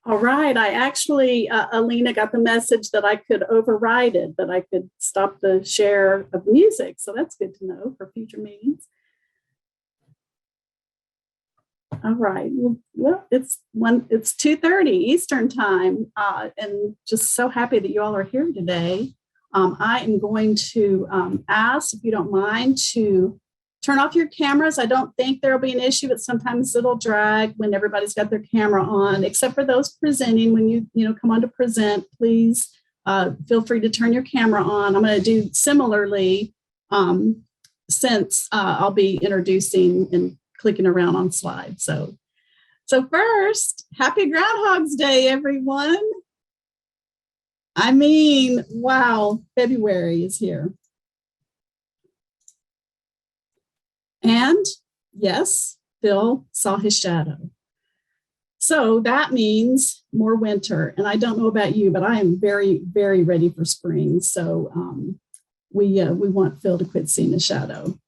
All right. I actually, Alina, got the message that I could override it, that I could stop the share of music. So that's good to know for future meetings. All right. Well, it's 2:30 Eastern time, and just so happy that you all are here today. I am going to ask, if you don't mind, to turn off your cameras. I don't think there'll be an issue, but sometimes it'll drag when everybody's got their camera on, except for those presenting. When you come on to present, please feel free to turn your camera on. I'm going to do similarly since I'll be introducing and clicking around on slides. So first, happy Groundhog's Day, everyone. I mean, wow, February is here. And yes, Phil saw his shadow. So that means more winter. And I don't know about you, but I am very, very ready for spring. So we want Phil to quit seeing his shadow.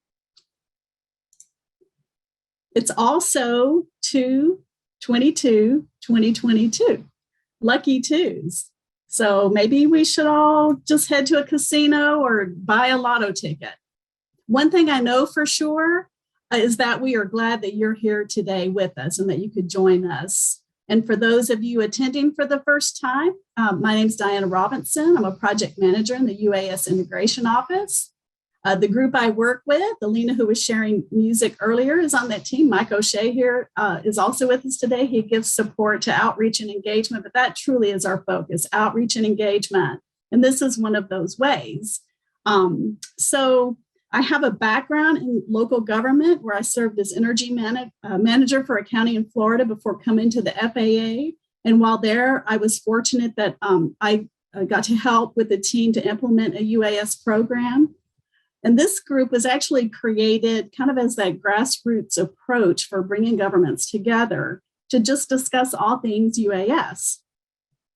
It's also 2/22/2022, lucky twos. So maybe we should all just head to a casino or buy a lotto ticket. One thing I know for sure is that we are glad that you're here today with us and that you could join us. And for those of you attending for the first time, my name is Diana Robinson. I'm a project manager in the UAS Integration Office. The group I work with, Alina, who was sharing music earlier, is on that team. Mike O'Shea here is also with us today. He gives support to outreach and engagement, but that truly is our focus, outreach and engagement. And this is one of those ways. So I have a background in local government where I served as energy manager for a county in Florida before coming to the FAA. And while there, I was fortunate that I got to help with the team to implement a UAS program. And this group was actually created kind of as that grassroots approach for bringing governments together to just discuss all things UAS,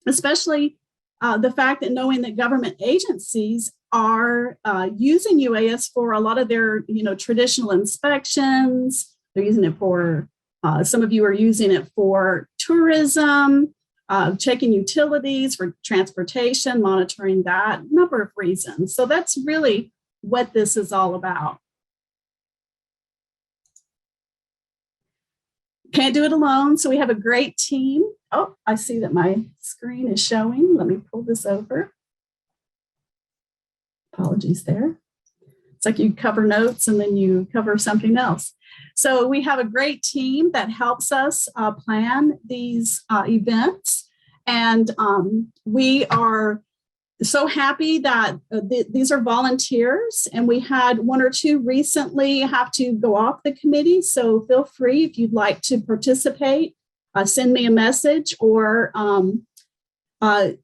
especially the fact that knowing that government agencies are using UAS for a lot of their, traditional inspections. They're using it for, some of you are using it for tourism, checking utilities, for transportation, monitoring that, number of reasons. So that's really what this is all about. Can't do it alone, so we have a great team. Oh, I see that my screen is showing. Let me pull this over. Apologies there. It's like you cover notes and then you cover something else. So we have a great team that helps us plan these events. And we are so happy that these are volunteers, and we had one or two recently have to go off the committee. So feel free, if you'd like to participate, send me a message, or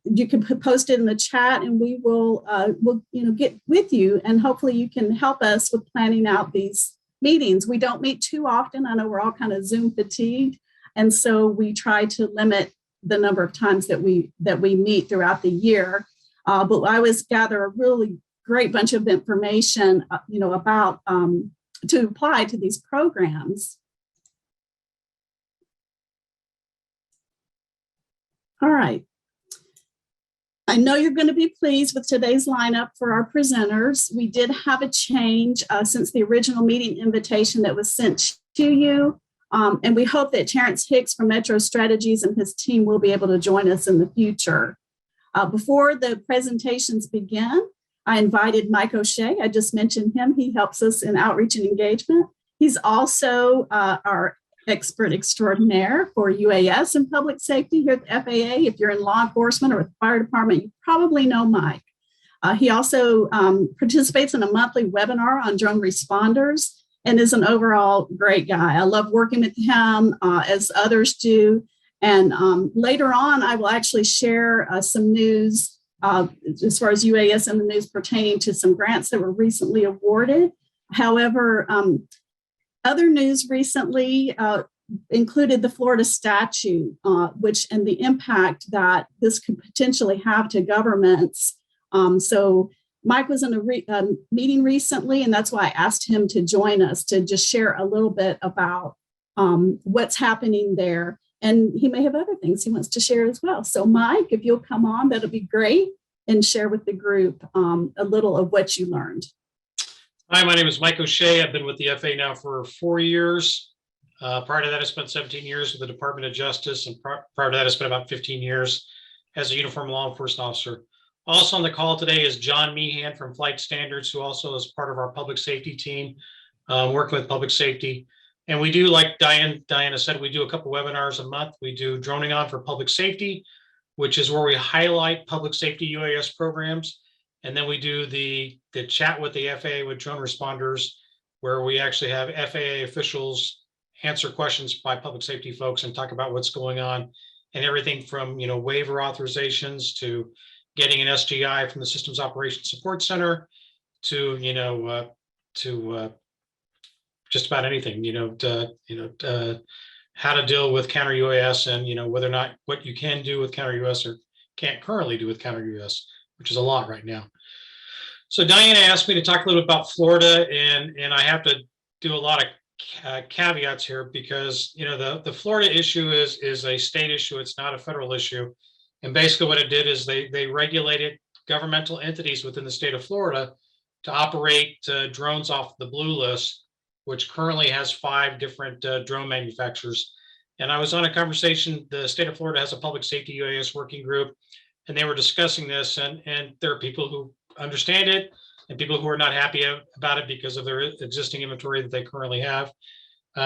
you can post it in the chat, and we will get with you, and hopefully you can help us with planning out these meetings. We don't meet too often. I know we're all kind of Zoom fatigued, and so we try to limit the number of times that we meet throughout the year. But I always gather a really great bunch of information, about to apply to these programs. All right. I know you're going to be pleased with today's lineup for our presenters. We did have a change since the original meeting invitation that was sent to you. And we hope that Terrence Hicks from Metro Strategies and his team will be able to join us in the future. Before the presentations begin, I invited Mike O'Shea. I just mentioned him. He helps us in outreach and engagement. He's also our expert extraordinaire for UAS and public safety here at the FAA. If you're in law enforcement or with the fire department, you probably know Mike. He also participates in a monthly webinar on drone responders and is an overall great guy. I love working with him, as others do. And later on, I will actually share some news as far as UAS and the news pertaining to some grants that were recently awarded. However, other news recently included the Florida statute, and the impact that this could potentially have to governments. So Mike was in a meeting recently, and that's why I asked him to join us to just share a little bit about what's happening there. And he may have other things he wants to share as well. So Mike, if you'll come on, that'll be great, and share with the group a little of what you learned. Hi, my name is Mike O'Shea. I've been with the FAA now for 4 years. Prior to that, I spent 17 years with the Department of Justice, and prior to that, I spent about 15 years as a uniformed law enforcement officer. Also on the call today is John Meehan from Flight Standards, who also is part of our public safety team, working with public safety. And we do, like Diana said, we do a couple webinars a month. We do Droning On for Public Safety, which is where we highlight public safety UAS programs. And then we do the chat with the FAA with drone responders, where we actually have FAA officials answer questions by public safety folks and talk about what's going on, and everything from, waiver authorizations to getting an SGI from the Systems Operations Support Center to, just about anything, how to deal with counter UAS, and whether or not what you can do with counter UAS or can't currently do with counter UAS, which is a lot right now. So Diana asked me to talk a little bit about Florida, and I have to do a lot of caveats here, because the Florida issue is a state issue. It's not a federal issue. And basically what it did is they regulated governmental entities within the state of Florida to operate drones off the blue list, which currently has 5 different drone manufacturers. And I was on a conversation, the state of Florida has a public safety UAS working group, and they were discussing this, and there are people who understand it and people who are not happy about it because of their existing inventory that they currently have.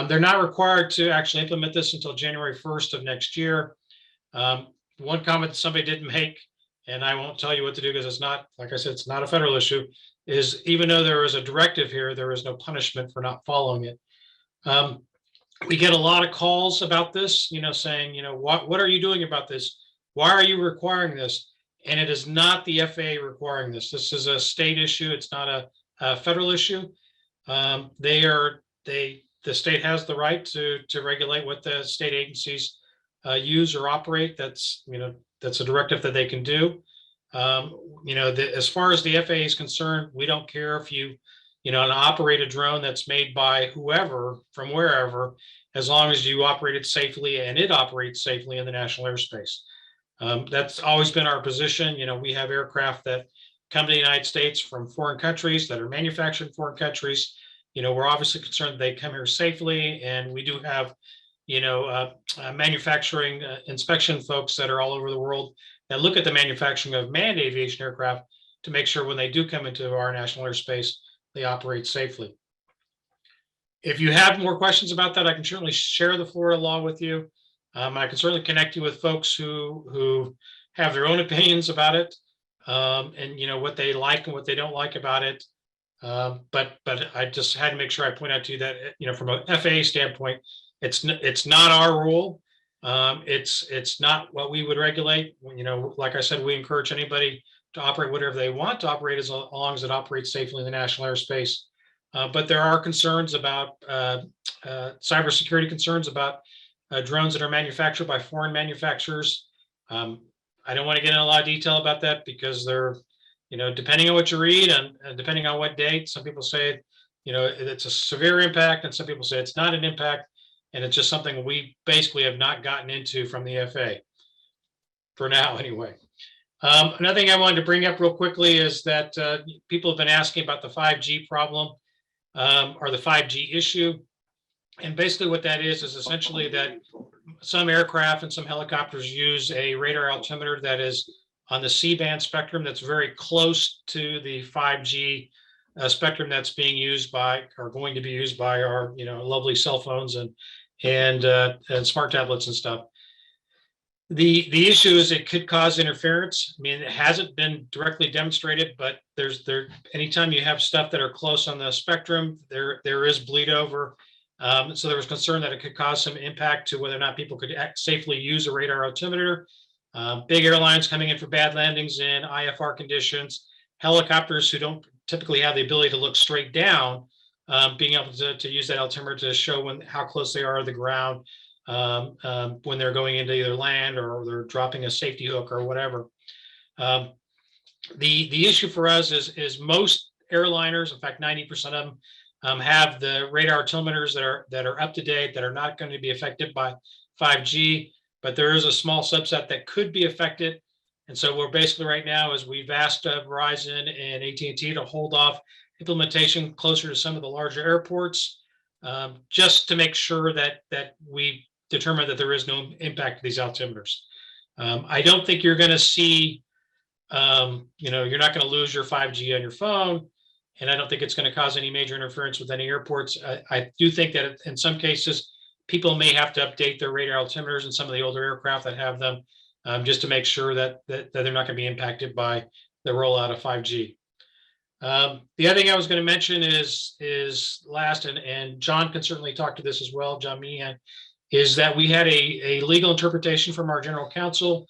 They're not required to actually implement this until January 1st of next year. One comment that somebody didn't make, and I won't tell you what to do because it's not, like I said, it's not a federal issue, is even though there is a directive here, there is no punishment for not following it. We get a lot of calls about this, saying, what are you doing about this? Why are you requiring this? And it is not the FAA requiring this. This is a state issue. It's not a federal issue. The state has the right to regulate what the state agencies use or operate. That's a directive that they can do. As far as the FAA is concerned, we don't care if you operate a drone that's made by whoever from wherever, as long as you operate it safely and it operates safely in the national airspace. That's always been our position. We have aircraft that come to the United States from foreign countries that are manufactured in foreign countries. We're obviously concerned that they come here safely, and we do have, manufacturing inspection folks that are all over the world that look at the manufacturing of manned aviation aircraft to make sure when they do come into our national airspace, they operate safely. If you have more questions about that, I can certainly share the Florida law with you. I can certainly connect you with folks who have their own opinions about it, and what they like and what they don't like about it. But I just had to make sure I point out to you that from a FAA standpoint, it's not our rule. It's not what we would regulate. Like I said, we encourage anybody to operate whatever they want to operate as long as it operates safely in the national airspace. But there are concerns about cybersecurity concerns about drones that are manufactured by foreign manufacturers. I don't want to get in a lot of detail about that because they're, depending on what you read and depending on what date, some people say, it's a severe impact, and some people say it's not an impact, and it's just something we basically have not gotten into from the FAA for now, anyway. Another thing I wanted to bring up real quickly is that people have been asking about the 5G problem or the 5G issue. And basically what that is essentially that some aircraft and some helicopters use a radar altimeter that is on the C-band spectrum that's very close to the 5G spectrum that's being used by, or going to be used by, our lovely cell phones and smart tablets and stuff. The issue is it could cause interference. I mean, it hasn't been directly demonstrated, but anytime you have stuff that are close on the spectrum, there is bleed over. So there was concern that it could cause some impact to whether or not people could safely use a radar altimeter. Big airlines coming in for bad landings in IFR conditions, helicopters who don't typically have the ability to look straight down, being able to use that altimeter to show how close they are to the ground when they're going into either land or they're dropping a safety hook or whatever. The issue for us is most airliners, in fact, 90% of them, have the radar altimeters that are up to date, that are not going to be affected by 5G, but there is a small subset that could be affected. And so we're basically right now is we've asked Verizon and AT&T to hold off implementation closer to some of the larger airports, just to make sure that we determine that there is no impact to these altimeters. I don't think you're going to see, you're not going to lose your 5G on your phone, and I don't think it's going to cause any major interference with any airports. I do think that in some cases, people may have to update their radar altimeters in some of the older aircraft that have them, just to make sure that they're not going to be impacted by the rollout of 5G. The other thing I was going to mention is last, and John can certainly talk to this as well, John Meehan, is that we had a legal interpretation from our general counsel,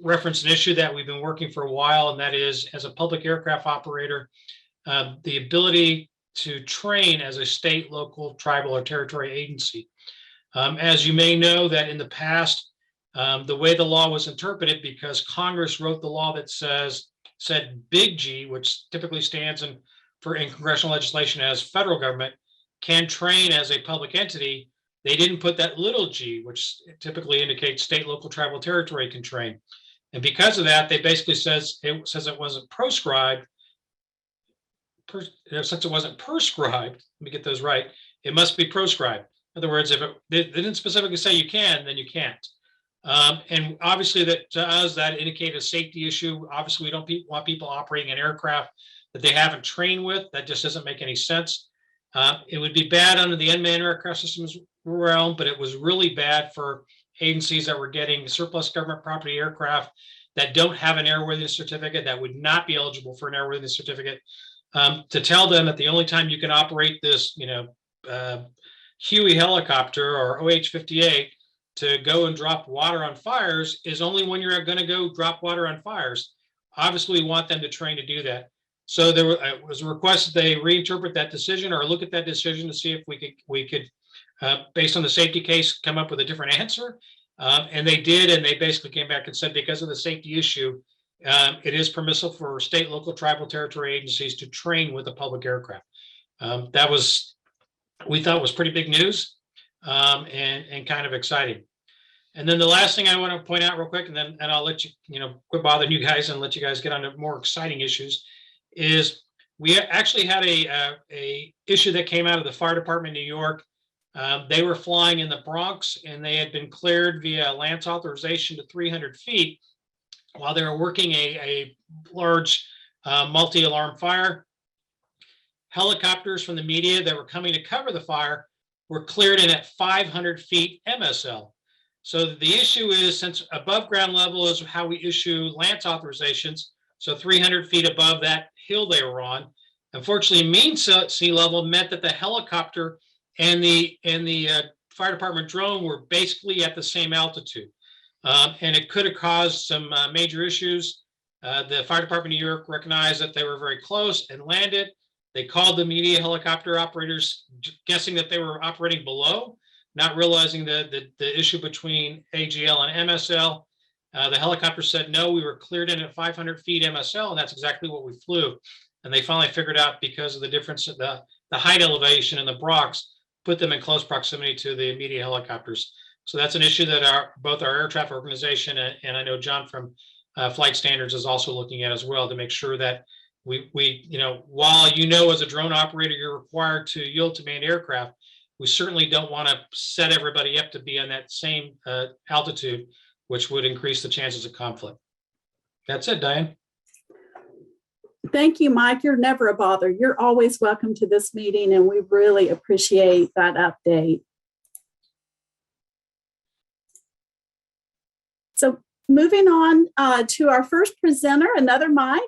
reference an issue that we've been working for a while, and that is, as a public aircraft operator, the ability to train as a state, local, tribal, or territory agency. As you may know, that in the past, the way the law was interpreted, because Congress wrote the law that said big G, which typically stands in congressional legislation as federal government, can train as a public entity. They didn't put that little g, which typically indicates state, local, tribal, territory can train. And because of that, they basically says it wasn't proscribed. Since it wasn't prescribed, let me get those right, it must be proscribed. In other words, if they didn't specifically say you can, then you can't. And obviously that to us, that indicated a safety issue. Obviously, we don't want people operating an aircraft that they haven't trained with. That just doesn't make any sense. It would be bad under the unmanned aircraft systems realm, but it was really bad for agencies that were getting surplus government property aircraft that don't have an airworthiness certificate, that would not be eligible for an airworthiness certificate, to tell them that the only time you can operate this, Huey helicopter or OH-58 to go and drop water on fires is only when you're going to go drop water on fires. Obviously, we want them to train to do that. So there was a request that they reinterpret that decision or look at that decision to see if we could, based on the safety case, come up with a different answer. And they did, and they basically came back and said because of the safety issue, it is permissible for state, local, tribal, territory agencies to train with a public aircraft. That was, we thought, was pretty big news, and kind of exciting. And then the last thing I want to point out real quick, and I'll let you, quit bothering you guys and let you guys get on to more exciting issues, is we actually had a issue that came out of the fire department in New York. They were flying in the Bronx, and they had been cleared via Lance authorization to 300 feet while they were working a large multi-alarm fire. Helicopters from the media that were coming to cover the fire were cleared in at 500 feet MSL. So the issue is, since above ground level is how we issue Lance authorizations, so 300 feet above that hill they were on, unfortunately, mean sea level meant that the helicopter and the fire department drone were basically at the same altitude. And it could have caused some major issues. The fire department of New York recognized that they were very close and landed. They called the media helicopter operators, guessing that they were operating below, not realizing the issue between AGL and MSL. The helicopter said, no, we were cleared in at 500 feet MSL, and that's exactly what we flew. And they finally figured out, because of the difference in the height elevation in the Bronx, put them in close proximity to the media helicopters. So that's an issue that both our air traffic organization and I know John from Flight Standards is also looking at as well, to make sure that we while as a drone operator you're required to yield to manned aircraft, we certainly don't want to set everybody up to be on that same altitude, which would increase the chances of conflict. That's it, Diane. Thank you, Mike. You're never a bother. You're always welcome to this meeting, and we really appreciate that update. So moving on to our first presenter, another Mike.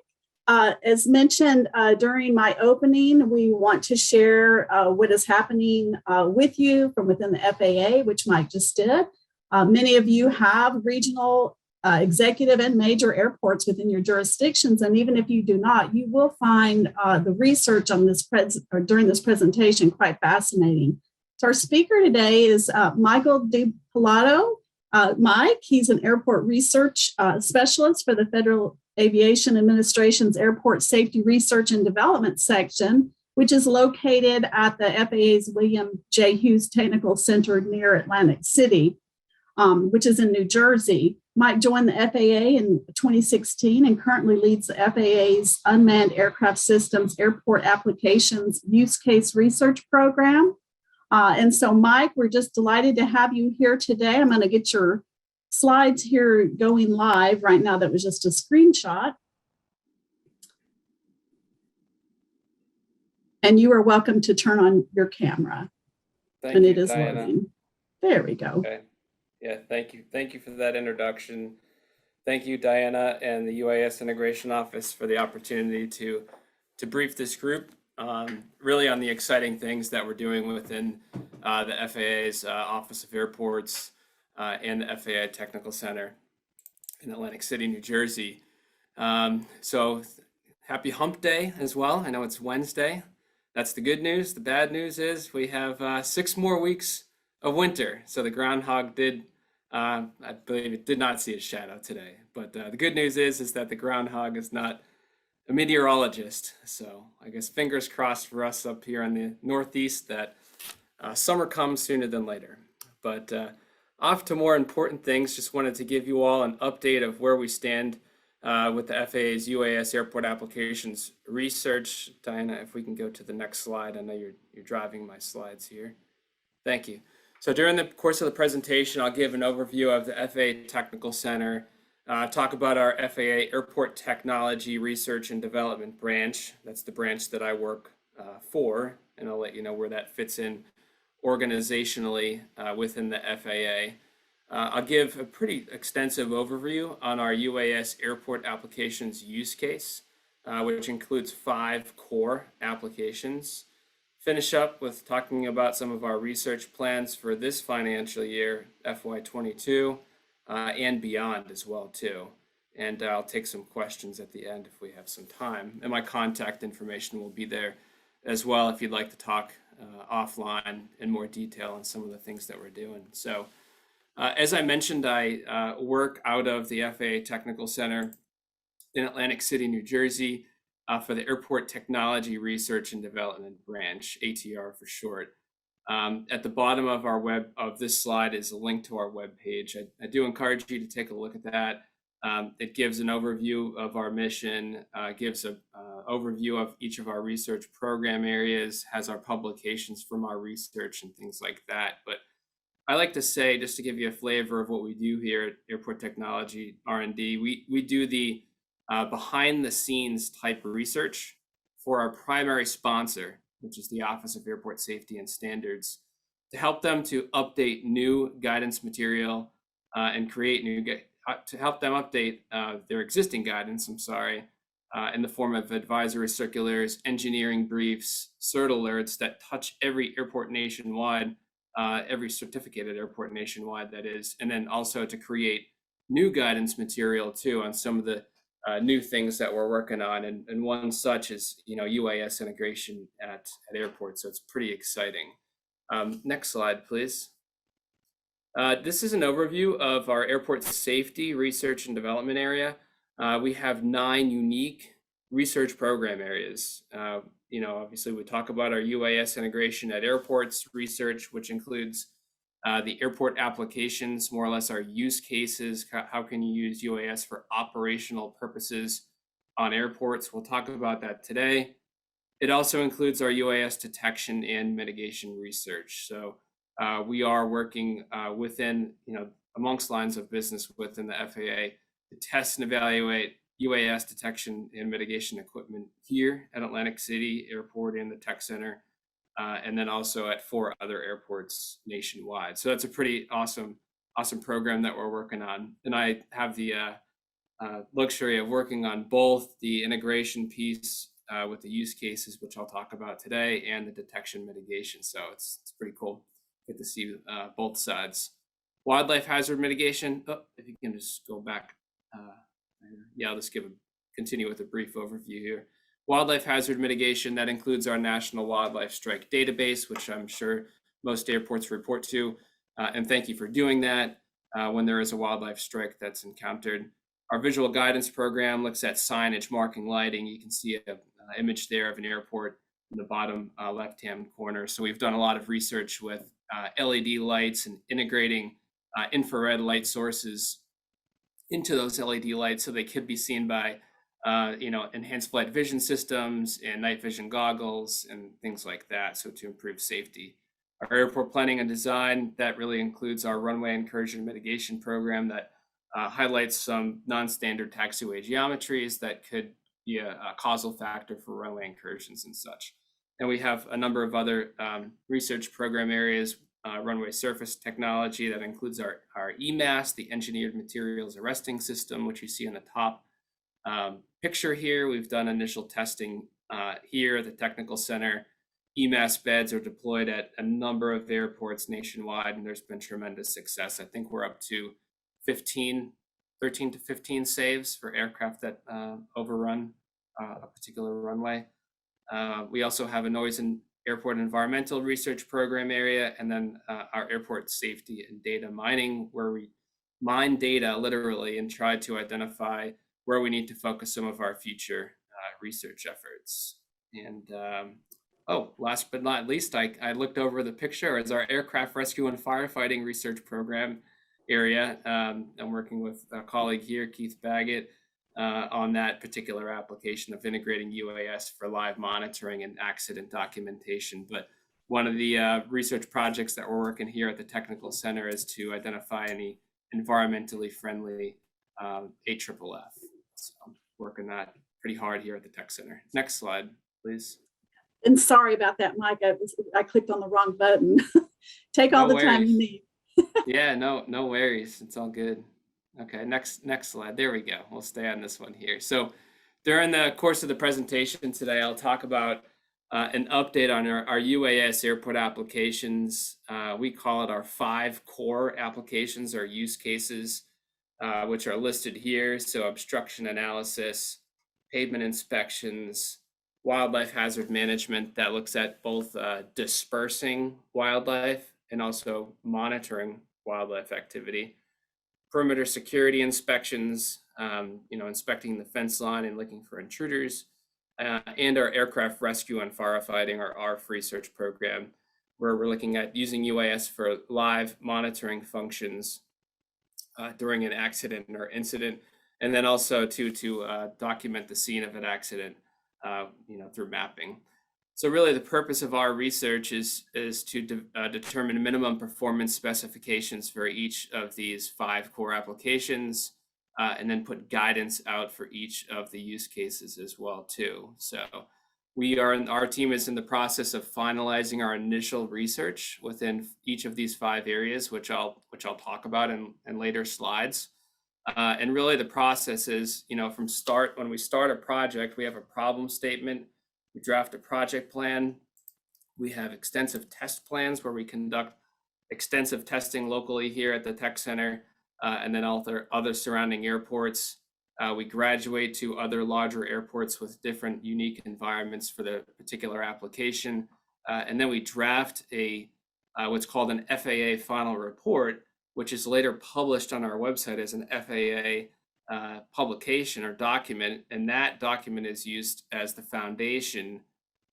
As mentioned during my opening, we want to share what is happening with you from within the FAA, which Mike just did. Many of you have regional, executive, and major airports within your jurisdictions, and even if you do not, you will find the research on this during this presentation quite fascinating. So our speaker today is Michael DiPilato. Mike, he's an airport research specialist for the Federal Aviation Administration's Airport Safety Research and Development Section. which is located at the FAA's William J. Hughes Technical Center near Atlantic City, which is in New Jersey. Mike joined the FAA in 2016 and currently leads the FAA's Unmanned Aircraft Systems Airport Applications Use Case Research Program. And so, Mike, we're just delighted to have you here today. I'm going to get your slides here going live right now. That was just a screenshot. And you are welcome to turn on your camera. Thank you, it is Diana. loading. There we go. Okay. Yeah, thank you. Thank you for that introduction. Thank you, Diana, and the UAS Integration Office for the opportunity to brief this group really on the exciting things that we're doing within the FAA's Office of Airports and the FAA Technical Center in Atlantic City, New Jersey. So happy hump day as well. I know it's Wednesday. That's the good news. The bad news is we have 6 more weeks of winter. So the groundhog did, I believe it did not see a shadow today. But the good news is that the groundhog is not a meteorologist. So I guess fingers crossed for us up here in the Northeast that summer comes sooner than later. But off to more important things. Just wanted to give you all an update of where we stand with the FAA's UAS Airport Applications research. Diana, if we can go to the next slide. I know you're driving my slides here. Thank you. So during the course of the presentation, I'll give an overview of the FAA Technical Center, talk about our FAA Airport Technology Research and Development branch. That's the branch that I work for, and I'll let you know where that fits in organizationally within the FAA. I'll give a pretty extensive overview on our UAS Airport Applications use case, which includes 5 core applications. Finish up with talking about some of our research plans for this financial year, FY22, and beyond as well too. And I'll take some questions at the end if we have some time. And my contact information will be there as well if you'd like to talk offline in more detail on some of the things that we're doing. So as I mentioned, I work out of the FAA Technical Center in Atlantic City, New Jersey, for the Airport Technology Research and Development Branch, ATR for short. At the bottom of this slide is a link to our webpage. I do encourage you to take a look at that. It gives an overview of our mission, gives an overview of each of our research program areas, has our publications from our research and things like that. But I like to say, just to give you a flavor of what we do here at Airport Technology R&D, we do the behind the scenes type of research for our primary sponsor, which is the Office of Airport Safety and Standards, to help them to update new guidance material and create to help them update their existing guidance, in the form of advisory circulars, engineering briefs, CERT alerts that touch every airport nationwide, every certificated airport nationwide, that is, and then also to create new guidance material too on some of the new things that we're working on, and one such is UAS integration at airports. So it's pretty exciting. Next slide, please. This is an overview of our airport safety research and development area. We have 9 unique research program areas. Obviously we talk about our UAS integration at airports research, which includes the airport applications, more or less our use cases. How can you use UAS for operational purposes on airports? We'll talk about that today. It also includes our UAS detection and mitigation research. So we are working within, amongst lines of business within the FAA to test and evaluate UAS detection and mitigation equipment here at Atlantic City Airport and the Tech Center, and then also at 4 other airports nationwide. So that's a pretty awesome program that we're working on. And I have the luxury of working on both the integration piece with the use cases, which I'll talk about today, and the detection mitigation. So it's pretty cool. Get to see both sides. Wildlife hazard mitigation. Oh, if you can just go back. I'll just continue with a brief overview here. Wildlife hazard mitigation, that includes our National Wildlife Strike Database, which I'm sure most airports report to. And thank you for doing that when there is a wildlife strike that's encountered. Our visual guidance program looks at signage, marking, lighting. You can see an image there of an airport in the bottom left-hand corner. So we've done a lot of research with LED lights and integrating infrared light sources into those LED lights so they could be seen by enhanced flight vision systems and night vision goggles and things like that, so to improve safety. Our airport planning and design, that really includes our runway incursion mitigation program that highlights some non-standard taxiway geometries that could be a causal factor for runway incursions and such. And we have a number of other research program areas, runway surface technology that includes our EMAS, the Engineered Materials Arresting System, which you see in the top picture here. We've done initial testing here at the Technical Center. EMAS beds are deployed at a number of airports nationwide, and there's been tremendous success. I think we're up to 13 to 15 saves for aircraft that overrun a particular runway. We also have a noise and airport environmental research program area, and then our airport safety and data mining, where we mine data literally and try to identify where we need to focus some of our future research efforts. And last but not least, I looked over the picture as our aircraft rescue and firefighting research program area. I'm working with a colleague here, Keith Baggett, on that particular application of integrating UAS for live monitoring and accident documentation. But one of the research projects that we're working here at the Technical Center is to identify any environmentally friendly ARFF. So working that pretty hard here at the Tech Center. Next slide, please. And sorry about that, Mike. I clicked on the wrong button. Take all the time you need. Yeah, no worries. It's all good. Okay, next slide. There we go. We'll stay on this one here. So during the course of the presentation today, I'll talk about an update on our UAS Airport Applications. We call it our 5 core applications or use cases, which are listed here. So obstruction analysis, pavement inspections, wildlife hazard management that looks at both dispersing wildlife and also monitoring wildlife activity, perimeter security inspections, inspecting the fence line and looking for intruders, and our aircraft rescue and firefighting, our ARFF research program, where we're looking at using UAS for live monitoring functions during an accident or incident, and then also to document the scene of an accident, through mapping. So really the purpose of our research is to determine minimum performance specifications for each of these 5 core applications, and then put guidance out for each of the use cases as well too. So our team is in the process of finalizing our initial research within each of these 5 areas, which I'll talk about in later slides. And really the process is, from start, when we start a project, we have a problem statement, we draft a project plan, we have extensive test plans where we conduct extensive testing locally here at the Tech Center, and then other surrounding airports. We graduate to other larger airports with different unique environments for the particular application. And then we draft what's called an FAA final report, which is later published on our website as an FAA publication or document. And that document is used as the foundation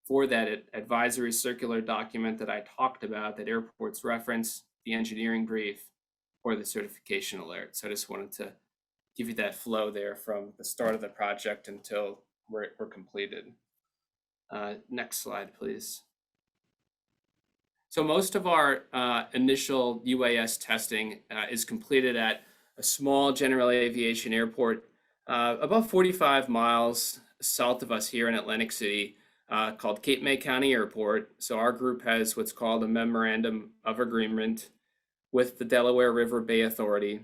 for that advisory circular document that I talked about that airports reference, the engineering brief, or the certification alert. So I just wanted to give you that flow there from the start of the project until we're completed. Next slide, please. So most of our initial UAS testing is completed at a small general aviation airport about 45 miles south of us here in Atlantic City, called Cape May County Airport. So our group has what's called a memorandum of agreement with the Delaware River Bay Authority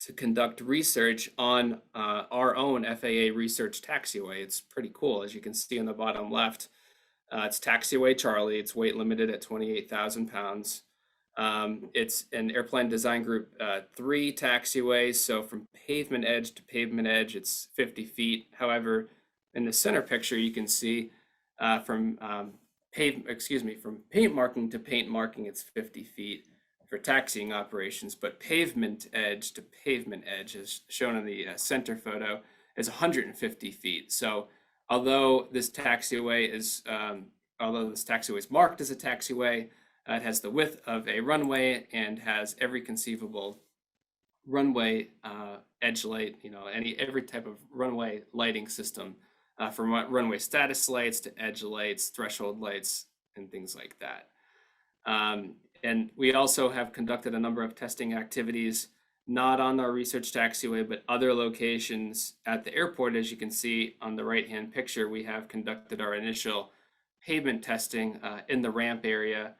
to conduct research on our own FAA research taxiway. It's pretty cool, as you can see on the bottom left. It's Taxiway Charlie. It's weight limited at 28,000 pounds. It's an Airplane Design Group 3 taxiway. So from pavement edge to pavement edge, it's 50 feet. However, in the center picture, you can see from paint marking to paint marking, it's 50 feet for taxiing operations. But pavement edge to pavement edge, as shown in the center photo, is 150 feet. So although this taxiway is marked as a taxiway, it has the width of a runway and has every conceivable runway edge light, every type of runway lighting system, from runway status lights to edge lights, threshold lights, and things like that. And we also have conducted a number of testing activities, not on our research taxiway, but other locations at the airport. As you can see on the right-hand picture, we have conducted our initial pavement testing in the ramp area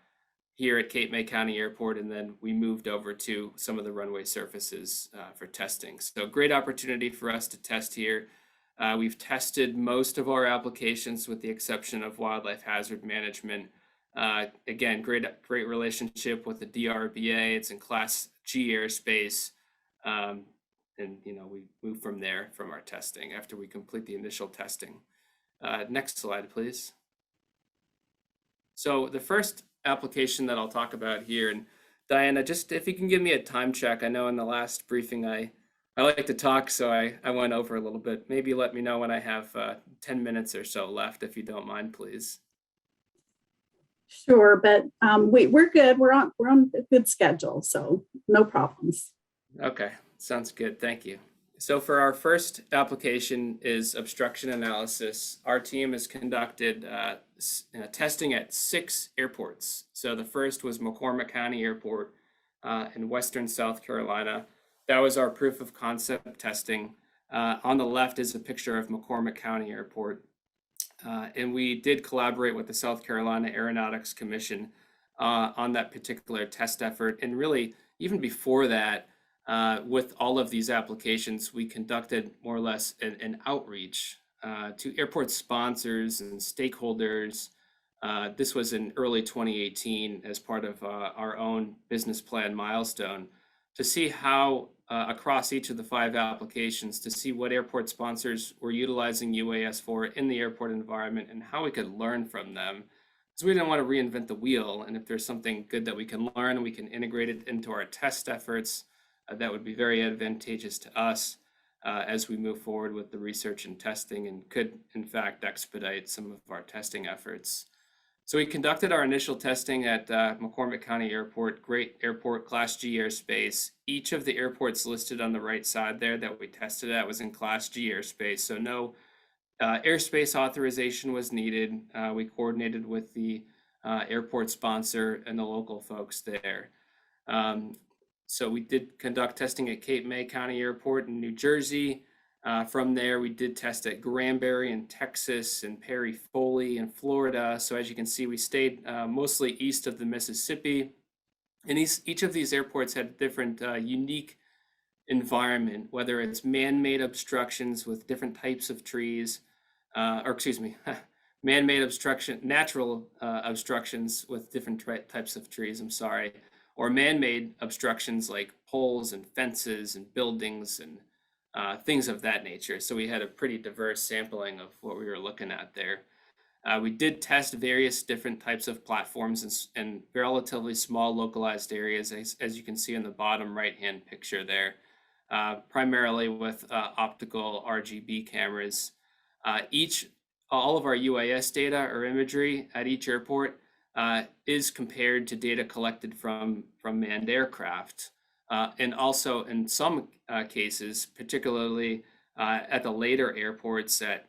here at Cape May County Airport, and then we moved over to some of the runway surfaces for testing. So great opportunity for us to test here. We've tested most of our applications with the exception of wildlife hazard management. Again, great relationship with the DRBA. It's in Class G airspace. And we move from there from our testing after we complete the initial testing. Next slide, please. So the first application that I'll talk about here, and Diana, just if you can give me a time check. I know in the last briefing I like to talk, so I went over a little bit. Maybe let me know when I have 10 minutes or so left, if you don't mind, please. Sure, but we're good. We're on a good schedule, so no problems. Okay, sounds good. Thank you. So for our first application is obstruction analysis. Our team has conducted testing at 6 airports. So the first was McCormick County Airport in Western South Carolina. That was our proof of concept testing. On the left is a picture of McCormick County Airport. And we did collaborate with the South Carolina Aeronautics Commission on that particular test effort. And really, even before that, with all of these applications, we conducted more or less an outreach to airport sponsors and stakeholders. This was in early 2018 as part of our own business plan milestone to see how across each of the 5 applications, to see what airport sponsors were utilizing UAS for in the airport environment and how we could learn from them. So we didn't want to reinvent the wheel. And if there's something good that we can learn and we can integrate it into our test efforts, that would be very advantageous to us as we move forward with the research and testing, and could in fact expedite some of our testing efforts. So we conducted our initial testing at McCormick County Airport, great airport, Class G airspace. Each of the airports listed on the right side there that we tested at was in Class G airspace, so no airspace authorization was needed. We coordinated with the airport sponsor and the local folks there. So we did conduct testing at Cape May County Airport in New Jersey. From there, we did test at Granbury in Texas and Perry Foley in Florida. So as you can see, we stayed mostly east of the Mississippi. And each of these airports had different unique environment, whether it's man-made obstructions with different types of trees, man-made natural obstructions with different types of trees, or man-made obstructions like poles and fences and buildings and things of that nature. So we had a pretty diverse sampling of what we were looking at there. We did test various different types of platforms in relatively small localized areas, as you can see in the bottom right-hand picture there, primarily with optical RGB cameras. All of our UAS data or imagery at each airport is compared to data collected from manned aircraft. And also in some cases, particularly at the later airports at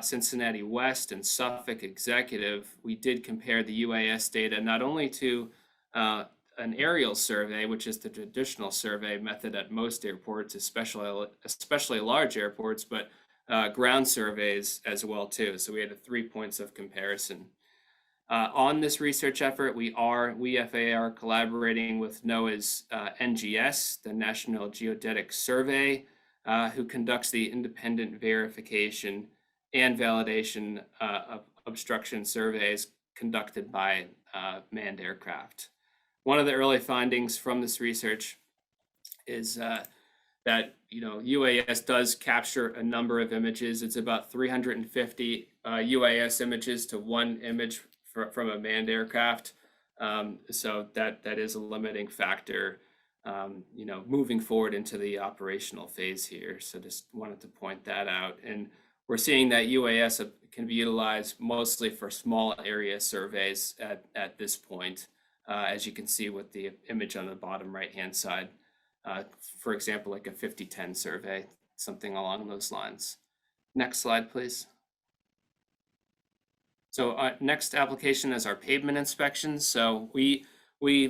Cincinnati West and Suffolk Executive, we did compare the UAS data not only to an aerial survey, which is the traditional survey method at most airports, especially large airports, but ground surveys as well too. So we had 3 points of comparison. On this research effort, we FAA are collaborating with NOAA's NGS, the National Geodetic Survey, who conducts the independent verification and validation of obstruction surveys conducted by manned aircraft. One of the early findings from this research is that UAS does capture a number of images. It's about 350 UAS images to one image from a manned aircraft. So that is a limiting factor, moving forward into the operational phase here. So just wanted to point that out. And we're seeing that UAS can be utilized mostly for small area surveys at this point, as you can see with the image on the bottom right-hand side. For example, like a 5010 survey, something along those lines. Next slide, please. So next application is our pavement inspections. So we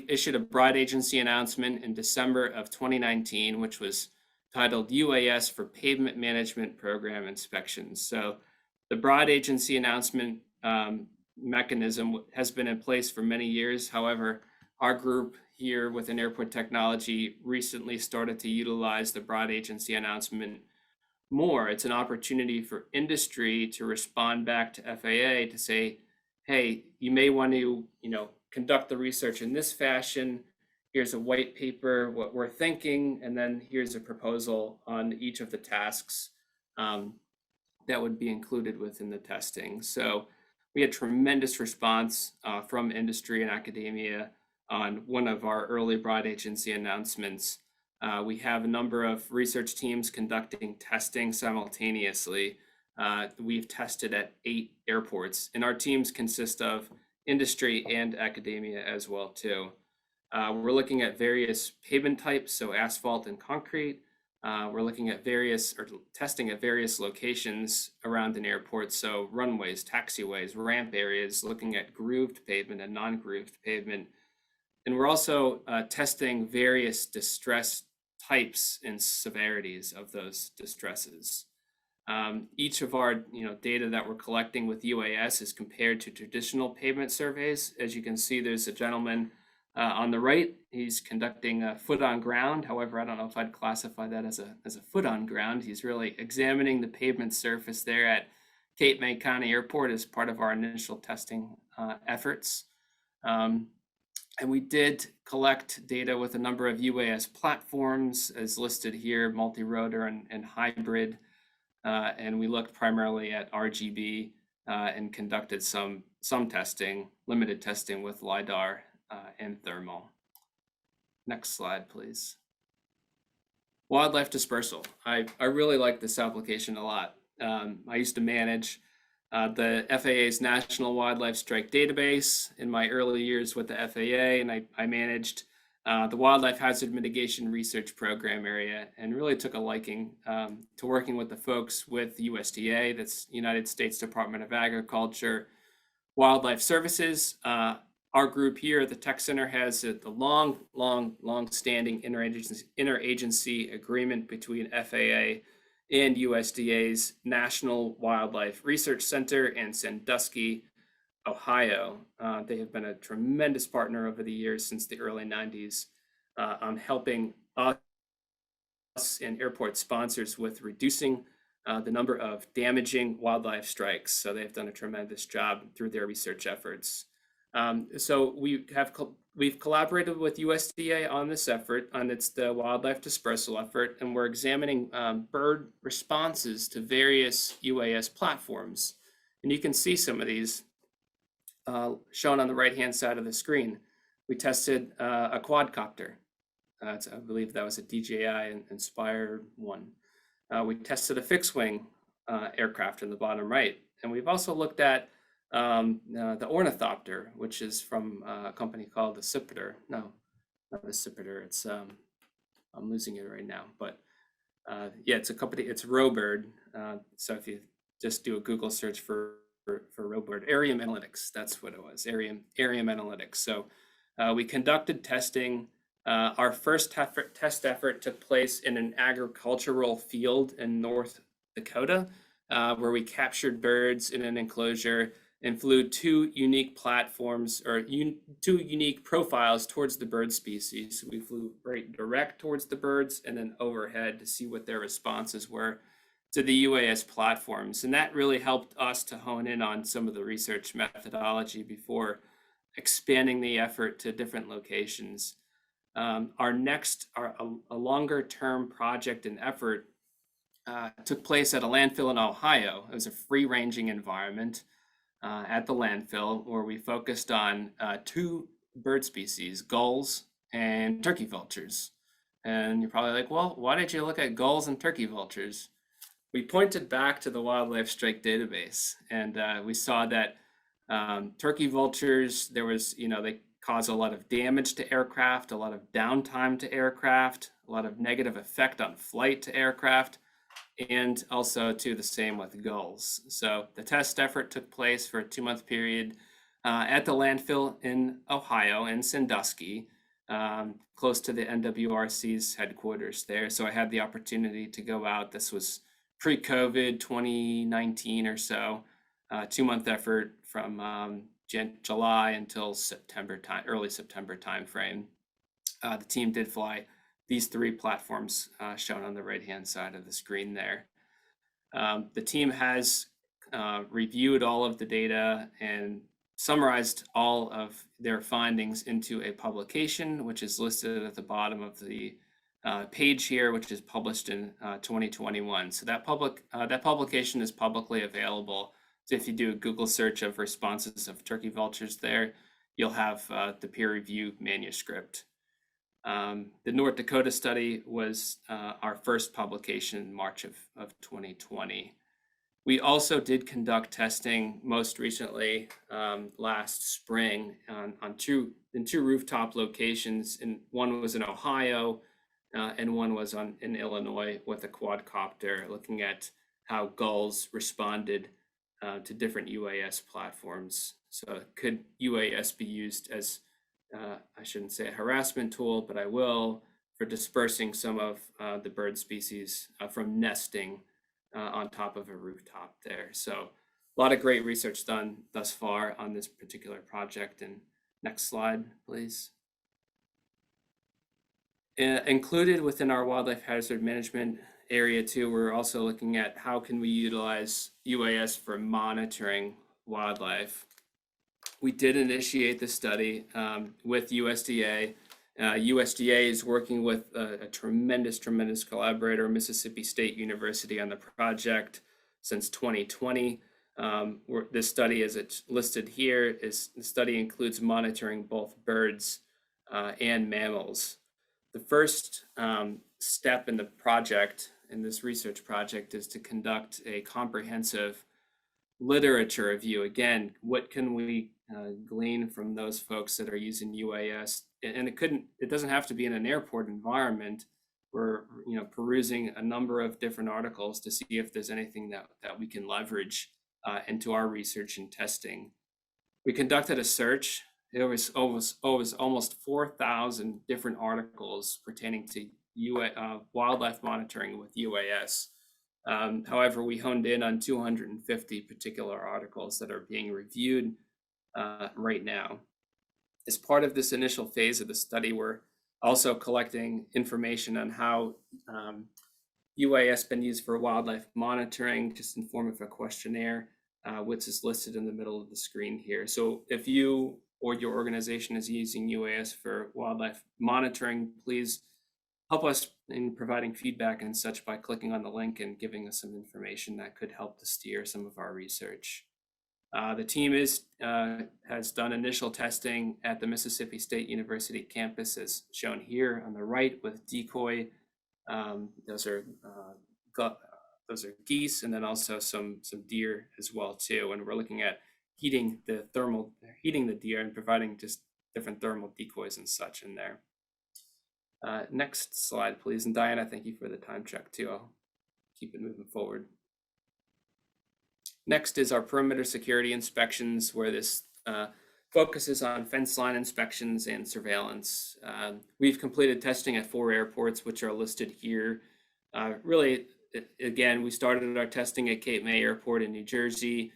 issued a broad agency announcement in December of 2019, which was titled UAS for Pavement Management Program Inspections. So the broad agency announcement mechanism has been in place for many years. However, our group here within Airport Technology recently started to utilize the broad agency announcement more. It's an opportunity for industry to respond back to FAA to say, hey, you may want to, conduct the research in this fashion. Here's a white paper, what we're thinking, and then here's a proposal on each of the tasks that would be included within the testing. So we had tremendous response from industry and academia on one of our early broad agency announcements. We have a number of research teams conducting testing simultaneously. We've tested at 8 airports, and our teams consist of industry and academia as well too. We're looking at various pavement types, so asphalt and concrete. We're looking at testing at various locations around an airport, so runways, taxiways, ramp areas, looking at grooved pavement and non-grooved pavement. And we're also testing various distress types and severities of those distresses. Each of our data that we're collecting with UAS is compared to traditional pavement surveys. As you can see, there's a gentleman on the right. He's conducting a foot on ground. However, I don't know if I'd classify that as a foot on ground. He's really examining the pavement surface there at Cape May County Airport as part of our initial testing efforts. And we did collect data with a number of UAS platforms as listed here, multi-rotor and hybrid. And we looked primarily at RGB and conducted some testing, limited testing with LiDAR and thermal. Next slide, please. Wildlife dispersal. I really like this application a lot. I used to manage the FAA's National Wildlife Strike Database in my early years with the FAA, and I managed the Wildlife Hazard Mitigation Research Program area, and really took a liking to working with the folks with USDA, that's United States Department of Agriculture, Wildlife Services. Our group here at the Tech Center has the long-standing interagency agreement between FAA and USDA's National Wildlife Research Center in Sandusky, Ohio. They have been a tremendous partner over the years since the early 90s on helping us and airport sponsors with reducing the number of damaging wildlife strikes. So they've done a tremendous job through their research efforts. So we've collaborated with USDA on this effort, on the wildlife dispersal effort, and we're examining bird responses to various UAS platforms. And you can see some of these shown on the right-hand side of the screen. We tested a quadcopter. I believe that was a DJI inspired one. We tested a fixed-wing aircraft in the bottom right. And we've also looked at the ornithopter, which is from a company called Dispersal. No, not Dispersal. It's I'm losing it right now, but yeah, it's a company. It's Robird. So if you just do a Google search for Robird, Arium Analytics, that's what it was. Arium Analytics. So we conducted testing. Our first test effort took place in an agricultural field in North Dakota, where we captured birds in an enclosure and flew 2 unique platforms or 2 unique profiles towards the bird species. We flew right direct towards the birds and then overhead to see what their responses were to the UAS platforms. And that really helped us to hone in on some of the research methodology before expanding the effort to different locations. A longer term project and effort took place at a landfill in Ohio. It was a free ranging environment at the landfill where we focused on 2 bird species, gulls and turkey vultures. And you're probably like, well, why did you look at gulls and turkey vultures? we pointed back to the Wildlife Strike database, and we saw that turkey vultures, there was, they cause a lot of damage to aircraft, a lot of downtime to aircraft, a lot of negative effect on flight to aircraft, and also the same with gulls. So the test effort took place for a 2-month period at the landfill in Ohio, in Sandusky, close to the NWRC's headquarters there. So I had the opportunity to go out. This was pre-COVID, 2019 or so, 2-month effort from July until early September timeframe. The team did fly these 3 platforms shown on the right-hand side of the screen there. The team has reviewed all of the data and summarized all of their findings into a publication, which is listed at the bottom of the page here, which is published in 2021. So that publication is publicly available. So if you do a Google search of responses of turkey vultures there, you'll have the peer review manuscript. The North Dakota study was our first publication in March of 2020. We also did conduct testing most recently last spring in two rooftop locations. And one was in Ohio and one was in Illinois with a quadcopter, looking at how gulls responded to different UAS platforms. So could UAS be used as, I shouldn't say a harassment tool, but I will, for dispersing some of the bird species from nesting on top of a rooftop there. So a lot of great research done thus far on this particular project. And next slide, please. Included within our wildlife hazard management area too, we're also looking at how can we utilize UAS for monitoring wildlife. We did initiate the study with USDA. USDA is working with a tremendous collaborator, Mississippi State University, on the project since 2020. This study, as it's listed here, the study includes monitoring both birds and mammals. The first step in the project, in this research project, is to conduct a comprehensive literature review. Again, what can we glean from those folks that are using UAS? And it doesn't have to be in an airport environment. We're perusing a number of different articles to see if there's anything that we can leverage into our research and testing. We conducted a search. There was almost 4,000 different articles pertaining to wildlife monitoring with UAS. However, we honed in on 250 particular articles that are being reviewed right now. As part of this initial phase of the study, we're also collecting information on how UAS been used for wildlife monitoring, just in form of a questionnaire, which is listed in the middle of the screen here. So if you or your organization is using UAS for wildlife monitoring, please help us in providing feedback and such by clicking on the link and giving us some information that could help to steer some of our research. The team has done initial testing at the Mississippi State University campus, as shown here on the right, with decoy. Those are geese, and then also some deer as well too. And we're looking at heating the deer and providing just different thermal decoys and such in there. Next slide, please. And Diana, thank you for the time check too. I'll keep it moving forward. Next is our perimeter security inspections, where this focuses on fence line inspections and surveillance. We've completed testing at 4 airports, which are listed here. Really, again, we started our testing at Cape May Airport in New Jersey,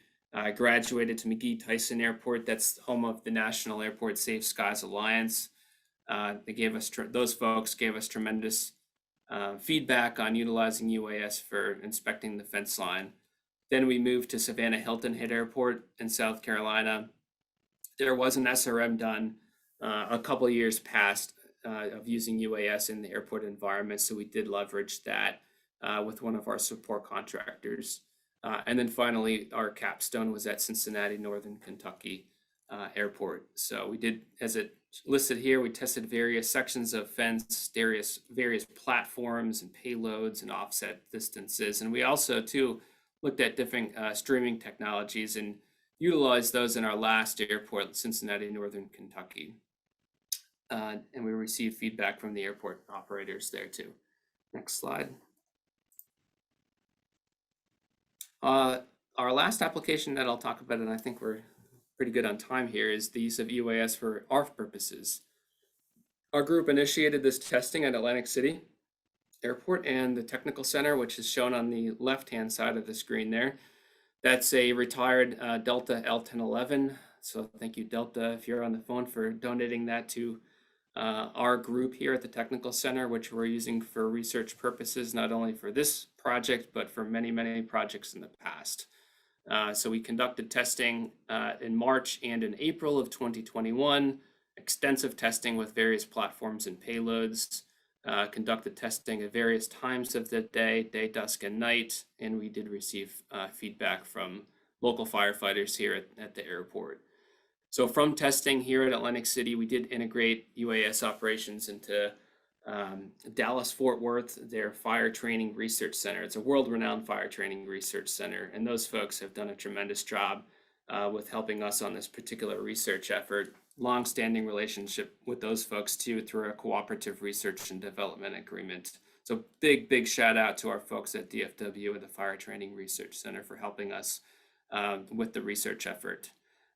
graduated to McGee-Tyson Airport. That's home of the National Airport Safe Skies Alliance. Those folks gave us tremendous feedback on utilizing UAS for inspecting the fence line. Then we moved to Savannah Hilton Head Airport in South Carolina. There was an SRM done a couple of years past of using UAS in the airport environment, so we did leverage that with one of our support contractors. And then finally, our capstone was at Cincinnati, Northern Kentucky, airport. So we did, as it listed here, we tested various sections of fence, various platforms and payloads and offset distances. And we also too looked at different streaming technologies and utilized those in our last airport, Cincinnati, Northern Kentucky. And we received feedback from the airport operators there too. Next slide. Our last application that I'll talk about, and I think we're pretty good on time here, is the use of UAS for ARFF purposes. Our group initiated this testing at Atlantic City Airport and the Technical Center, which is shown on the left-hand side of the screen there. That's a retired Delta L1011. So thank you, Delta, if you're on the phone, for donating that to our group here at the Technical Center, which we're using for research purposes, not only for this project, but for many, many projects in the past. So we conducted testing in March and in April of 2021, extensive testing with various platforms and payloads, conducted testing at various times of the day, dusk, and night, and we did receive feedback from local firefighters here at the airport. So from testing here at Atlantic City, we did integrate UAS operations into Dallas-Fort Worth, their fire training research center. It's a world-renowned fire training research center, and those folks have done a tremendous job with helping us on this particular research effort. Long-standing relationship with those folks too through a cooperative research and development agreement. So big shout out to our folks at DFW and the Fire Training Research Center for helping us with the research effort.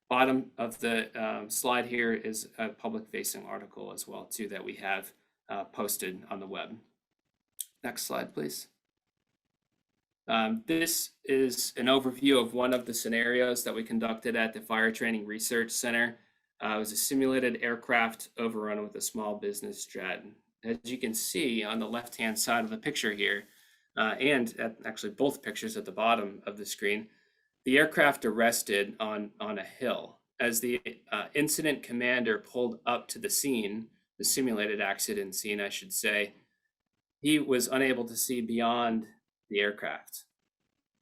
Bottom of the slide here is a public-facing article as well too that we have posted on the web. Next slide, please. This is an overview of one of the scenarios that we conducted at the Fire Training Research Center. It was a simulated aircraft overrun with a small business jet. As you can see on the left-hand side of the picture here, and actually both pictures at the bottom of the screen, the aircraft arrested on a hill. As the incident commander pulled up to the scene, the simulated accident scene, I should say, he was unable to see beyond the aircraft.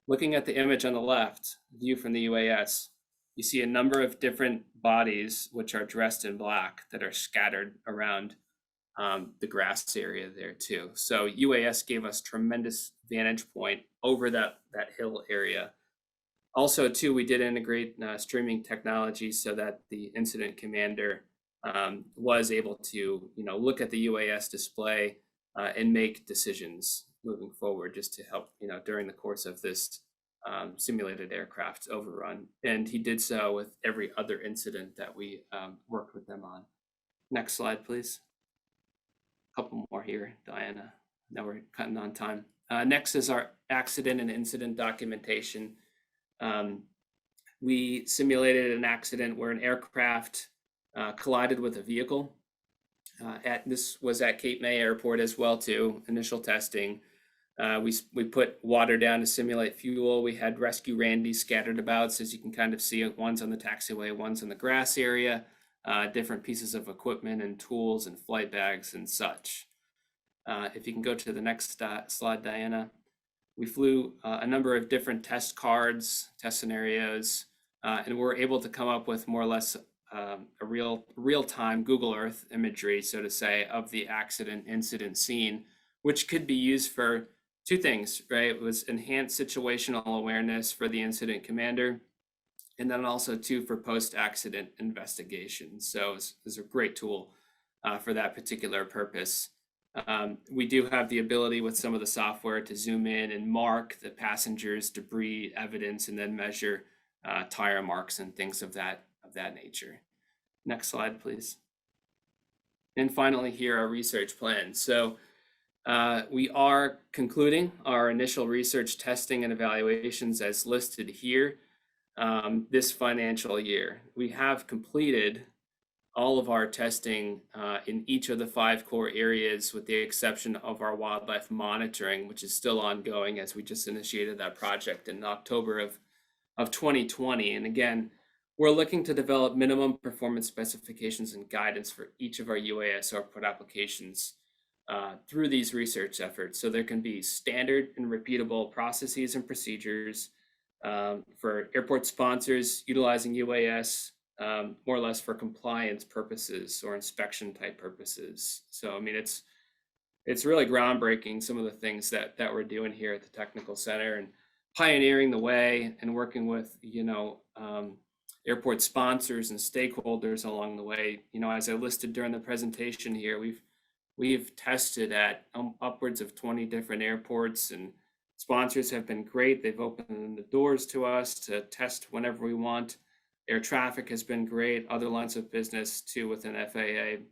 Looking at the image on the left, view from the UAS, you see a number of different bodies which are dressed in black that are scattered around the grass area there too. So UAS gave us tremendous vantage point over that hill area. Also too, we did integrate streaming technology so that the incident commander was able to look at the UAS display and make decisions moving forward, just to help during the course of this simulated aircraft overrun. And he did so with every other incident that we worked with them on. Next slide, please. A couple more here, Diana. Now we're cutting on time. Next is our accident and incident documentation. We simulated an accident where an aircraft collided with a vehicle. This was at Cape May Airport as well too, initial testing. We put water down to simulate fuel. We had rescue Randys scattered about, so as you can kind of see, one's on the taxiway, one's in the grass area, different pieces of equipment and tools and flight bags and such. If you can go to the next slide, Diana. We flew a number of different test cards, test scenarios, and we're able to come up with more or less a real-time Google Earth imagery, so to say, of the accident incident scene, which could be used for two things, right? It was enhanced situational awareness for the incident commander, and then also too for post-accident investigation. So it's a great tool for that particular purpose. We do have the ability with some of the software to zoom in and mark the passenger's debris evidence and then measure tire marks and things of that nature. Next slide, please. And finally here, our research plan. So we are concluding our initial research testing and evaluations as listed here this financial year. We have completed all of our testing in each of the 5 core areas, with the exception of our wildlife monitoring, which is still ongoing as we just initiated that project in October of 2020. And again, we're looking to develop minimum performance specifications and guidance for each of our UAS Airport applications through these research efforts. So there can be standard and repeatable processes and procedures for airport sponsors utilizing UAS, more or less for compliance purposes or inspection type purposes. So, I mean, it's really groundbreaking, some of the things that we're doing here at the Technical Center, and pioneering the way and working with, airport sponsors and stakeholders along the way. As I listed during the presentation here, we've tested at upwards of 20 different airports, and sponsors have been great. They've opened the doors to us to test whenever we want. Air traffic has been great, other lines of business too within FAA,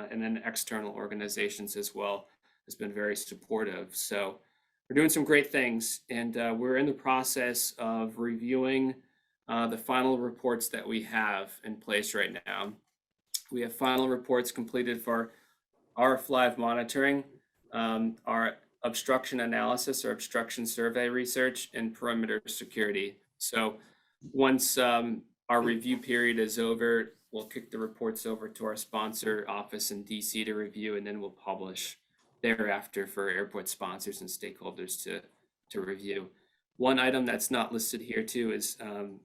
and then external organizations as well has been very supportive. So we're doing some great things, and we're in the process of reviewing the final reports that we have in place right now. We have final reports completed for ARFF live monitoring, our obstruction analysis or obstruction survey research, and perimeter security. So once our review period is over, we'll kick the reports over to our sponsor office in DC to review, and then we'll publish thereafter for airport sponsors and stakeholders to review. One item that's not listed here too is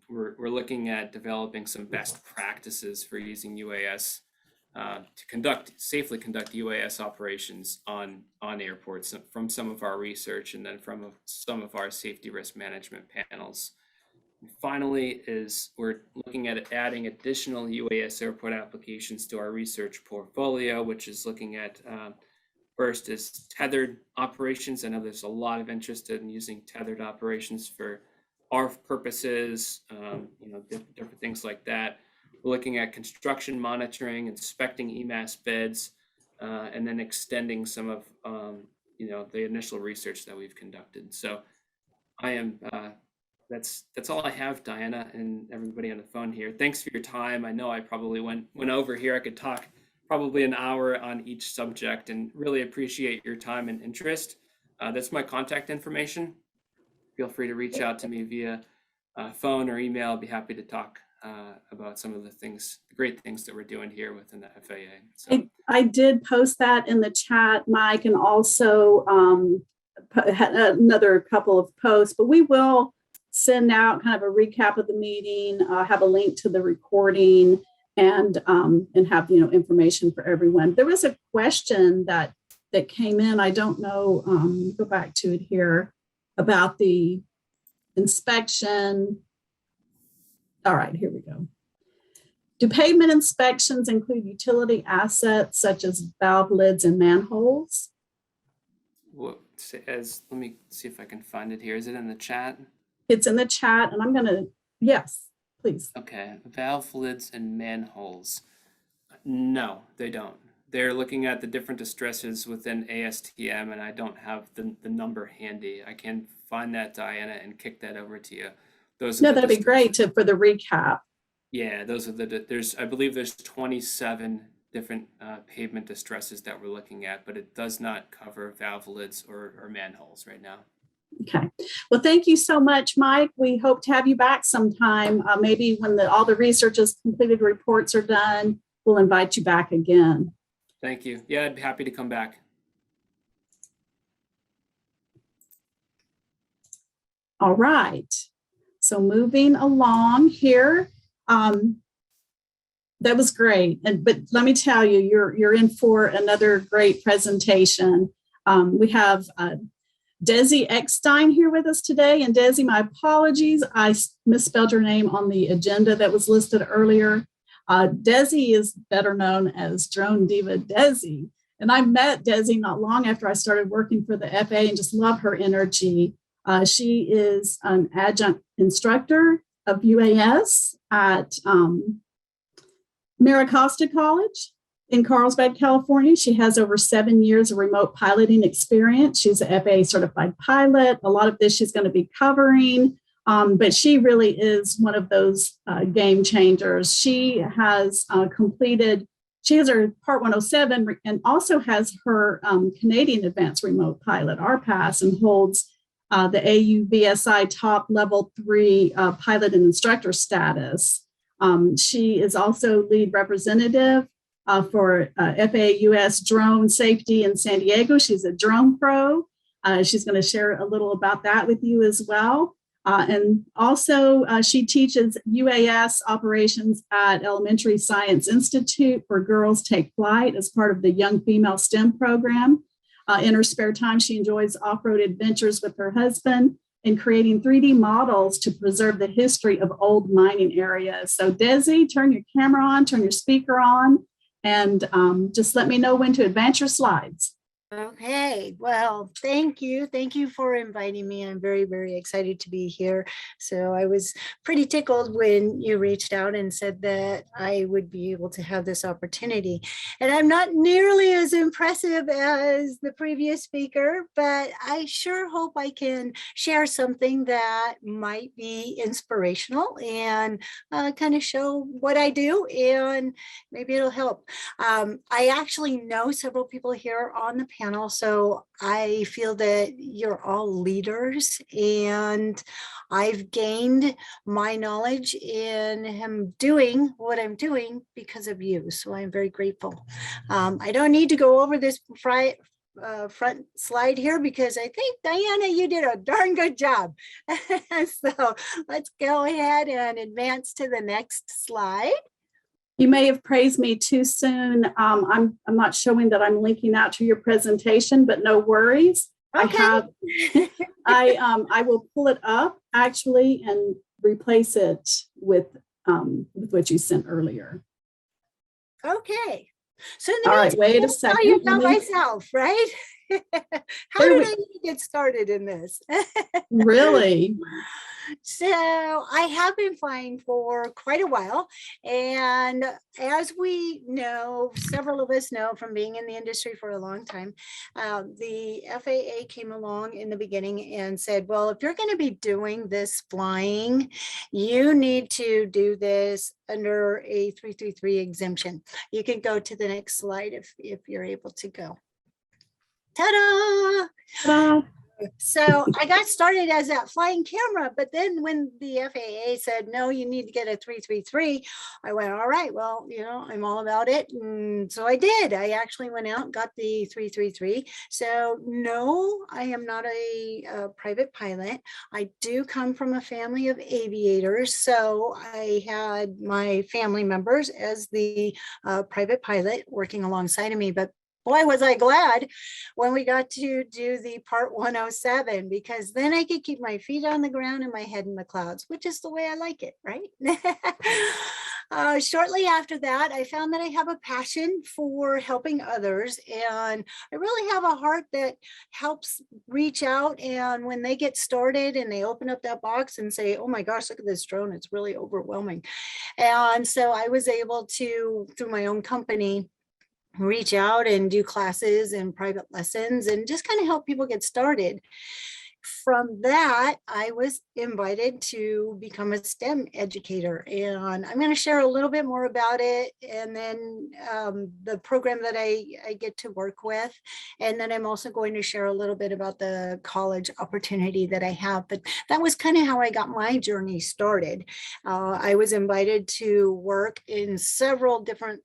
we're looking at developing some best practices for using UAS to safely conduct UAS operations on airports from some of our research, and then from some of our safety risk management panels. And finally, we're looking at adding additional UAS airport applications to our research portfolio, which is looking at first is tethered operations. I know there's a lot of interest in using tethered operations for ARFF purposes, different things like that. We're looking at construction monitoring, inspecting EMAS beds, and then extending some of the initial research that we've conducted. So I am that's all I have, Diana, and everybody on the phone here. Thanks for your time. I know I probably went over here. I could talk probably an hour on each subject, and really appreciate your time and interest. That's my contact information. Feel free to reach out to me via phone or email. I'll be happy to talk about some of the great things that we're doing here within the FAA. So I did post that in the chat, Mike, and also had another couple of posts, but we will send out kind of a recap of the meeting, have a link to the recording, and have information for everyone. There was a question that came in. I don't know. Go back to it here about the inspection. All right, here we go. Do pavement inspections include utility assets such as valve lids and manholes? Let me see if I can find it here. Is it in the chat? It's in the chat, and I'm going to, yes, please. Okay, valve lids and manholes. No, they don't. They're looking at the different distresses within ASTM, and I don't have the number handy. I can find that, Diana, and kick that over to you. That'd be great for the recap. Yeah, those are I believe there's 27 different pavement distresses that we're looking at, but it does not cover valve lids or manholes right now. Okay. Well, thank you so much, Mike. We hope to have you back sometime. Maybe when all the research is completed, reports are done, we'll invite you back again. Thank you. Yeah, I'd be happy to come back. All right. So moving along here, that was great. But let me tell you, you're in for another great presentation. We have Desi Ekstein here with us today. And Desi, my apologies, I misspelled your name on the agenda that was listed earlier. Desi is better known as Drone Diva Desi. And I met Desi not long after I started working for the FAA and just love her energy. She is an adjunct instructor of UAS at Maricosta College in Carlsbad, California. She has over 7 years of remote piloting experience. She's a FAA certified pilot. A lot of this she's going to be covering, but she really is one of those game changers. She has she has her Part 107 and also has her Canadian Advanced Remote Pilot, RPAS, and holds the AUVSI Top Level 3 pilot and instructor status. She is also lead representative for FAA US Drone Safety in San Diego. She's a drone pro. She's going to share a little about that with you as well. And also she teaches UAS operations at Elementary Science Institute for Girls Take Flight as part of the Young Female STEM program. In her spare time, she enjoys off-road adventures with her husband and creating 3D models to preserve the history of old mining areas. So Desi, turn your camera on, turn your speaker on, and just let me know when to advance your slides. Okay, well, thank you. Thank you for inviting me. I'm very, very excited to be here. So I was pretty tickled when you reached out and said that I would be able to have this opportunity. And I'm not nearly as impressive as the previous speaker, but I sure hope I can share something that might be inspirational and kind of show what I do, and maybe it'll help. I actually know several people here on the panel, so I feel that you're all leaders, and I've gained my knowledge and am doing what I'm doing because of you. So I'm very grateful. I don't need to go over this front slide here because I think, Diana, you did a darn good job. So let's go ahead and advance to the next slide. You may have praised me too soon. I'm not showing that I'm linking out to your presentation, but no worries. Okay. I will pull it up actually and replace it with what you sent earlier. Okay. So all right, wait a second. I'll tell you about myself, right? How did I get started in this? Really? So I have been flying for quite a while. And as we know, several of us know from being in the industry for a long time, the FAA came along in the beginning and said, well, if you're going to be doing this flying, you need to do this under a 333 exemption. You can go to the next slide if you're able to go. Ta-da! Ta-da! So I got started as a flying camera, but then when the FAA said, no, you need to get a 333, I went, all right, well, you know, I'm all about it. And so I did. I actually went out and got the 333. So no, I am not a private pilot. I do come from a family of aviators. So I had my family members as the private pilot working alongside of me, but boy, was I glad when we got to do the part 107, because then I could keep my feet on the ground and my head in the clouds, which is the way I like it, right? Shortly after that, I found that I have a passion for helping others, and I really have a heart that helps reach out, and when they get started and they open up that box and say, oh my gosh, look at this drone, it's really overwhelming. And so I was able to, through my own company, reach out and do classes and private lessons and just kind of help people get started. From that, I was invited to become a STEM educator, and I'm going to share a little bit more about it, and then the program that I get to work with, and then I'm also going to share a little bit about the college opportunity that I have. But that was kind of how I got my journey started. I was invited to work in several different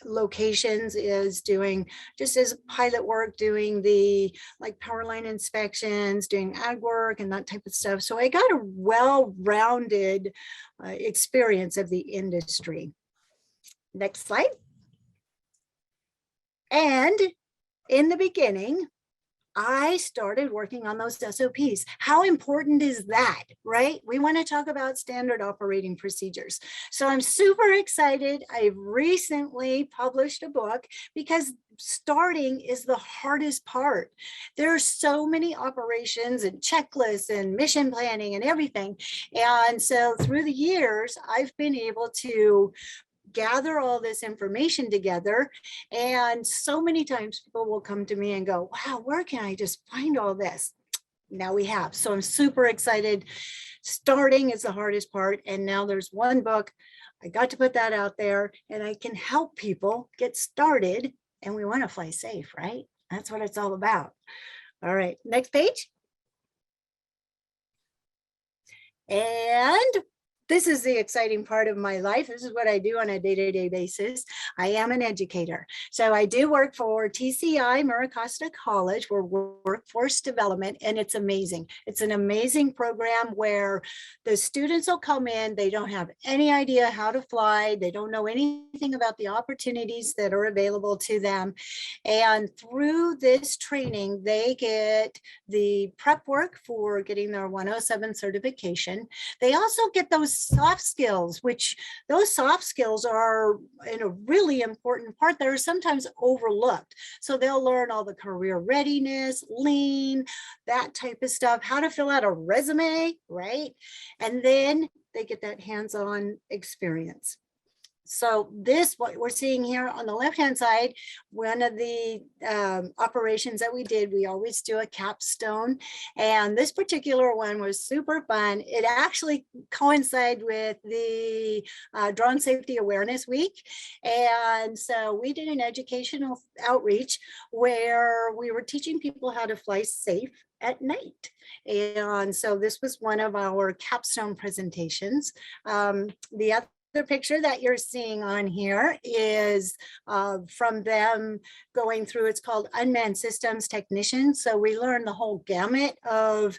locations, is doing just as pilot work, doing the like power line inspections, doing ag work and that type of stuff. So I got a well-rounded experience of the industry. Next slide. And in the beginning, I started working on those SOPs. How important is that, right? We want to talk about standard operating procedures. So I'm super excited. I've recently published a book because starting is the hardest part. There are so many operations and checklists and mission planning and everything. And so through the years, I've been able to gather all this information together. And so many times people will come to me and go, wow, where can I just find all this? Now we have. So I'm super excited. Starting is the hardest part. And now there's one book. I got to put that out there, and I can help people get started. And we want to fly safe, right? That's what it's all about. All right, next page. And this is the exciting part of my life. This is what I do on a day-to-day basis. I am an educator. So I do work for TCI, Miracosta College, for workforce development, and it's amazing. It's an amazing program where the students will come in, they don't have any idea how to fly, they don't know anything about the opportunities that are available to them. And through this training, they get the prep work for getting their 107 certification. They also get those soft skills, which those soft skills are in a really important part that are sometimes overlooked. So they'll learn all the career readiness, lean, that type of stuff, how to fill out a resume, right? And then they get that hands-on experience. So this, what we're seeing here on the left-hand side, one of the operations that we did, we always do a capstone. And this particular one was super fun. It actually coincided with the Drone Safety Awareness Week. And so we did an educational outreach where we were teaching people how to fly safe at night. And so this was one of our capstone presentations. The other picture that you're seeing on here is from them going through, it's called Unmanned Systems Technician. So we learned the whole gamut of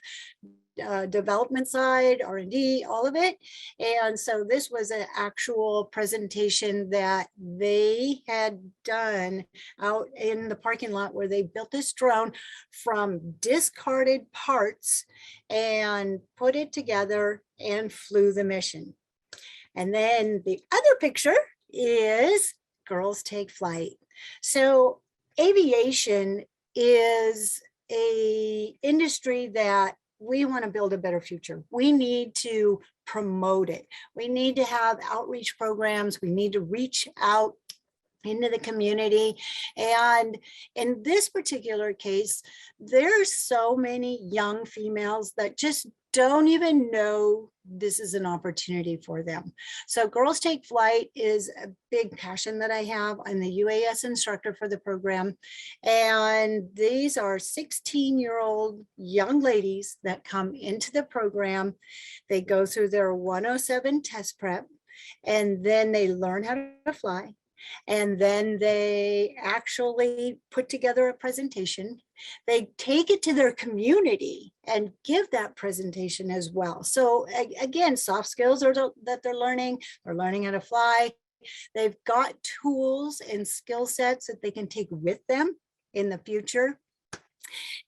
development side, R&D, all of it. And so this was an actual presentation that they had done out in the parking lot where they built this drone from discarded parts and put it together and flew the mission. And then the other picture is Girls Take Flight. So aviation is an industry that we want to build a better future. We need to promote it. We need to have outreach programs. We need to reach out into the community. And in this particular case, there's so many young females that just don't even know this is an opportunity for them. So Girls Take Flight is a big passion that I have. I'm the UAS instructor for the program. And these are 16-year-old young ladies that come into the program. They go through their 107 test prep, and then they learn how to fly. And then they actually put together a presentation. They take it to their community and give that presentation as well. So again, soft skills are that they're learning how to fly. They've got tools and skill sets that they can take with them in the future.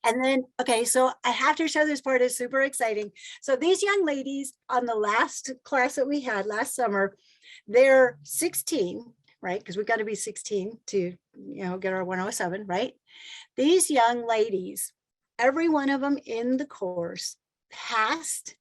And then, okay, so I have to show this part, is super exciting. So these young ladies on the last class that we had last summer, they're 16, right? Because we've got to be 16 to, get our 107, right? These young ladies, every one of them in the course passed